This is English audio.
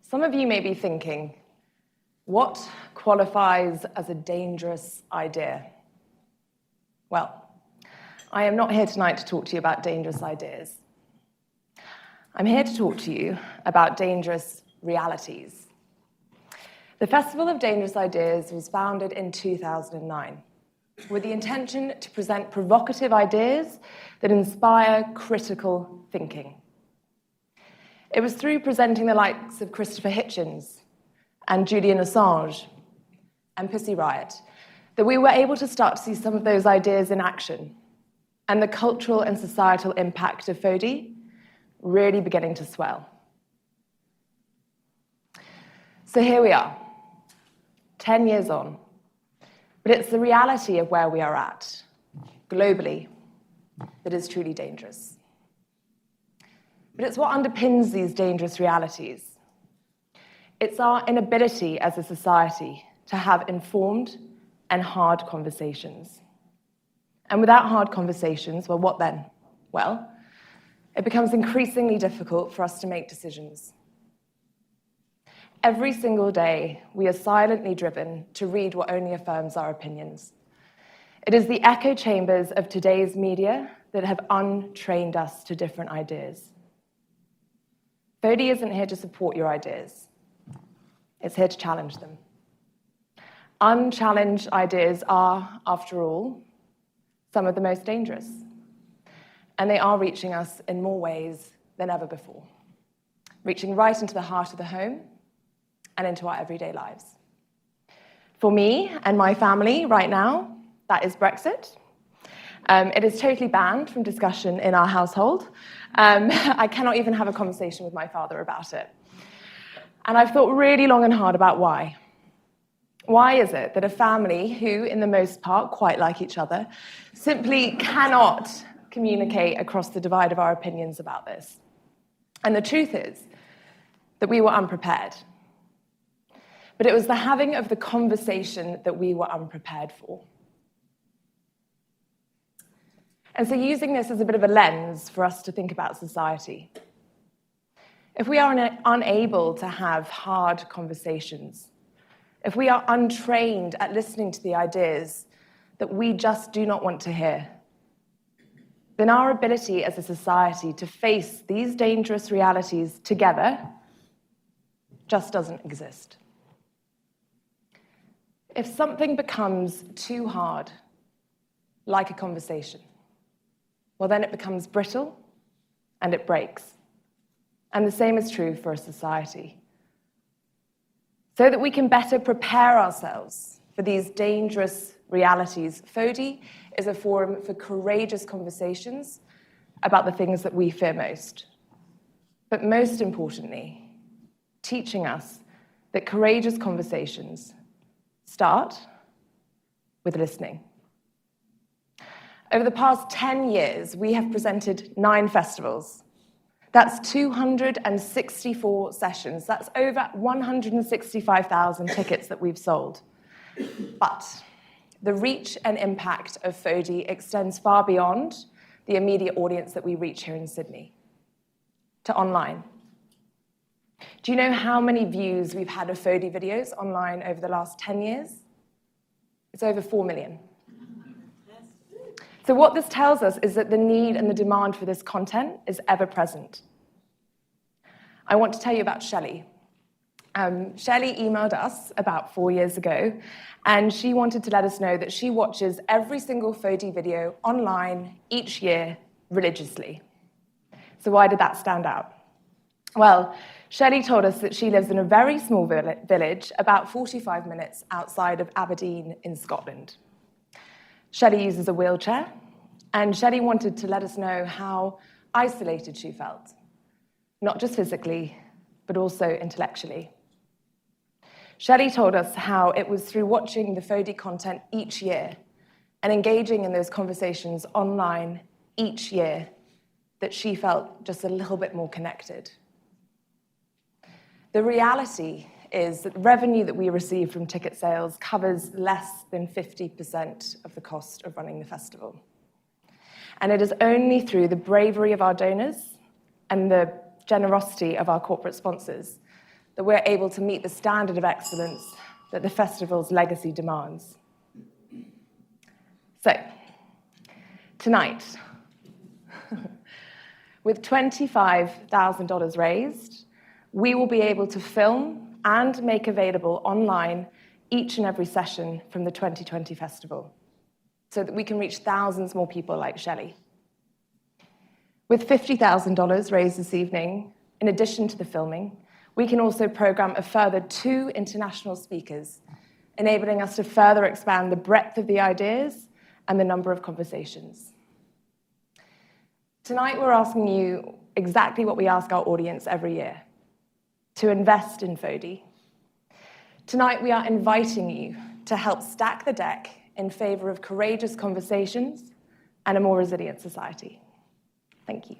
Some of you may be thinking, what qualifies as a dangerous idea? Well, I am not here tonight to talk to you about dangerous ideas. I'm here to talk to you about dangerous realities. The Festival of Dangerous Ideas was founded in 2009 with the intention to present provocative ideas that inspire critical thinking. It was through presenting the likes of Christopher Hitchens and Julian Assange and Pussy Riot that we were able to start to see some of those ideas in action and the cultural and societal impact of FODI really beginning to swell. So here we are, 10 years on, but it's the reality of where we are at, globally, that is truly dangerous. But it's what underpins these dangerous realities. It's our inability as a society to have informed and hard conversations. And without hard conversations, well, what then? Well, it becomes increasingly difficult for us to make decisions. Every single day, we are silently driven to read what only affirms our opinions. It is the echo chambers of today's media that have untrained us to different ideas. FODI isn't here to support your ideas. It's here to challenge them. Unchallenged ideas are, after all, some of the most dangerous. And they are reaching us in more ways than ever before, reaching right into the heart of the home and into our everyday lives. For me and my family right now, that is Brexit. It is totally banned from discussion in our household. I cannot even have a conversation with my father about it. And I've thought really long and hard about why. Why is it that a family who, in the most part, quite like each other, simply cannot communicate across the divide of our opinions about this? And the truth is that we were unprepared. But it was the having of the conversation that we were unprepared for. And so using this as a bit of a lens for us to think about society. If we are unable to have hard conversations, if we are untrained at listening to the ideas that we just do not want to hear, then our ability as a society to face these dangerous realities together just doesn't exist. If something becomes too hard, like a conversation, well, then it becomes brittle and it breaks. And the same is true for a society. So that we can better prepare ourselves for these dangerous realities, FODI is a forum for courageous conversations about the things that we fear most. But most importantly, teaching us that courageous conversations start with listening. Over the past 10 years, we have presented 9 festivals. That's 264 sessions. That's over 165,000 tickets that we've sold. But the reach and impact of FODI extends far beyond the immediate audience that we reach here in Sydney to online. Do you know how many views we've had of FODI videos online over the last 10 years? It's over 4 million. So what this tells us is that the need and the demand for this content is ever present. I want to tell you about Shelley. Shelley emailed us about 4 years ago, and she wanted to let us know that she watches every single FODI video online each year religiously. So why did that stand out? Well, Shelley told us that she lives in a very small village about 45 minutes outside of Aberdeen in Scotland. Shelley uses a wheelchair, and Shelley wanted to let us know how isolated she felt, not just physically, but also intellectually. Shelley told us how it was through watching the FODI content each year and engaging in those conversations online each year that she felt just a little bit more connected. The reality is that the revenue that we receive from ticket sales covers less than 50% of the cost of running the festival. And it is only through the bravery of our donors and the generosity of our corporate sponsors that we're able to meet the standard of excellence that the festival's legacy demands. So, tonight, with $25,000 raised, we will be able to film and make available online each and every session from the 2020 festival, so that we can reach thousands more people like Shelley. With $50,000 raised this evening, in addition to the filming, we can also program a further 2 international speakers, enabling us to further expand the breadth of the ideas and the number of conversations. Tonight, we're asking you exactly what we ask our audience every year: to invest in FODI. Tonight, we are inviting you to help stack the deck in favor of courageous conversations and a more resilient society. Thank you.